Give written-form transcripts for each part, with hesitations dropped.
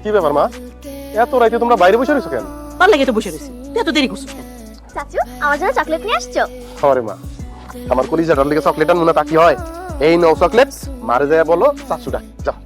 কি ব্যাপার মা, এত রাইতে তোমরা বাইরে বসে রয়েছো কেন? তার লেগে তো বসে রয়েছি, তুই এত দেরি করছিস কেন? চাচু আমার জন্য চকলেট নিয়ে আসছো? আরে মা, আমার কলিজাটার লেগে চকলেট আনবো না তা কি হয়? এই নাও চকলেট, মারে যায় বলো চাচু ডাক যাও।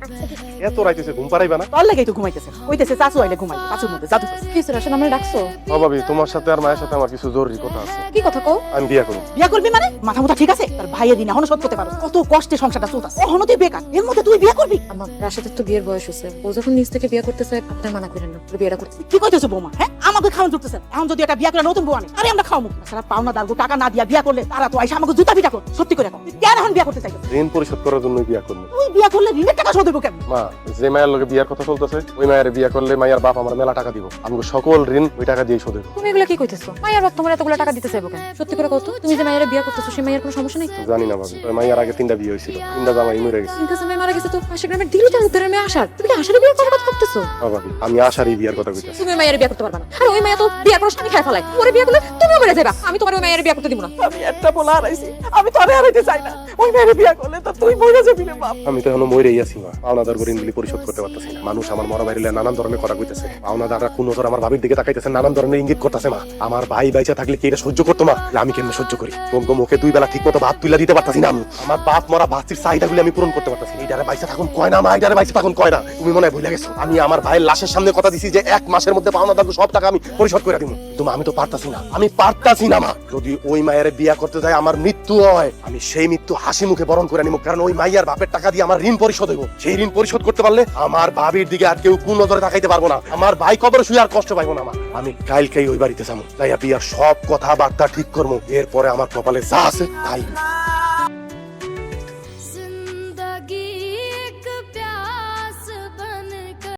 এত রাইতেছে ঘুম পারাইবা না? তার লেগেই তো ঘুমাইতেছে, কইতেছে চাচু আইলে ঘুমাই, চাচুর মধ্যে জাদু আছে। কি স্যার আসলে আমরা ডাকছো? ও ভাবি, তোমার সাথে আর মায়ের সাথে আমার কিছু জরুরি কথা আছে। কি কথা কও? আমি বিয়ে করব। বিয়া করবি মানে মাথা মুথা ঠিক আছে? তার ভাইয়ের দিন এখনো শোধ করতে পারো? কত কষ্টে সংসারটা চলতেছে, এখনো তুই বেকার, এর মধ্যে তুই বিয়া করবি? আমার রাশেদের তো বিয়ের বয়স হয়েছে, ও যখন নিজ থেকে বিয়ে করতে চায় আপনার মানা করেন না, ওর বিয়েটা করতে। কি কইতেছো বৌমা? হ্যাঁ, আমাকে খাওয়ান করতেছে। এখন যদি একটা বিয়া করে নতুন বউ আনে, আরে আমরা খাওয়াবো। সারা পাওনা দালগো টাকা না দিয়া বিয়া করলে তারা তো আইসা আমাকে জুতা পিটা কর। সত্যি করে এখন তুই কেন এখন বিয়া করতে চাইছিস? ঋণ পরিশোধ করার জন্য বিয়ে করব। তুই বিয়া করলে ঋণের টাকা শোধ দেবো কেন? মা, যে মায়ের লগে বিয়ার কথা চলতেছে ওই মায়ের বিয়ে করলে মায়ের বাপ আমার মেলা টাকা দিব, আমাকে সকল ঋণ ওই টাকা দিয়ে শোধ দেব। তুমি এগুলো কি কইতেছো? মায়ের বাপ তোমার এতগুলো টাকা দিতে চাইবো কেন? সত্যি করে কত, তুমি যে মায়ের বিয়ে করতেছো সেই মায়ের কোনো সমস্যা নেই? জানি না ভাবি, ওই মায়ের আগে 3টা বিয়ে হয়েছিল, 3টা জামাই মরে গেছে। কিন্তু সময় মারা গেছে তো পাশের গ্রামের দিলু তালুকদারের মেয়ে আসার, তুমি কি আসার বিয়ে করার কথা ভাবতেছো? ভাবি, আমি আশারই বিয়ার কথা কইতাছি। তুমি মায়ের বিয়ে করতে পারবা না, আর ওই মায়া তো বিয়ে করে স্বামী খায় ফেলায়, ওরে বিয়ে করলে তুমিও মরে যাবা। আমি তোমার ওই মায়ের বিয়ে করতে দিব না। আমি একটা বলা হারাইছি, আমি তোরে হারাইতে চাই না। ওই মেয়ের বিয়া করলে তো তুই মরে যাবি রে বাপ। আমি তো এখনো মরেই আছি মা, পাওনাদার ঋণগুলি পরিশোধ করতে পারতেছি না। মানুষ আমার মরা বাইরে নানান ধরনের কথা কইতেছে, পাওনাদাররা কোন নজর আমার ভাবির দিকে তাকাইতেছে, নানান ধরনের ইঙ্গিত করতেছে। মা, আমার ভাই বাইচা থাকলে কি এটা সহ্য করতো? মা, আমি কেমনে সহ্য করি? তোমকে মুখে 2 বেলা ঠিক মতো ভাত তুলে দিতে পারতাছি না। আমি আমার বাপ মরা ভাতির চাহিদাগুলি আমি পূরণ করতে পারতাছি। এইটারে বাইচা থাকুন কয় না মা, এইটারে বাইচা থাকুন কয় না। তুমি মনে হয় ভুলে গেছো, আমি আমার ভাইয়ের লাশের সামনে কথা দিছি যে 1 মাসের মধ্যে পাওনাদারকে সব টাকা আমি পরিশোধ করে দিব। কিন্তু মা, আমি তো পারতাছি না, আমি পারতাছি না মা। যদি ওই মায়ের বিয়া করতে যায় আমার মৃত্যু হয়, আমি সেই মৃত্যু হাসি মুখে বরণ করে নিব, কারণ ওই মাইয়ার বাপের টাকা দিয়ে আমার ঋণ পরিশোধ হইব। সেই ঋণ পরিশোধ করতে পারলে আমার ভাবির দিকে আর কেউ কোন নজরে তাকাইতে পারবো না, আমার ভাই কবরে শুয়ে আর কষ্ট পাইবো না। মা, আমি কালকেই ওই বাড়িতে যাবো, তাই বিয়ার সব কথাবার্তা ঠিক করবো, এরপরে আমার কপালে যা আছে তাই।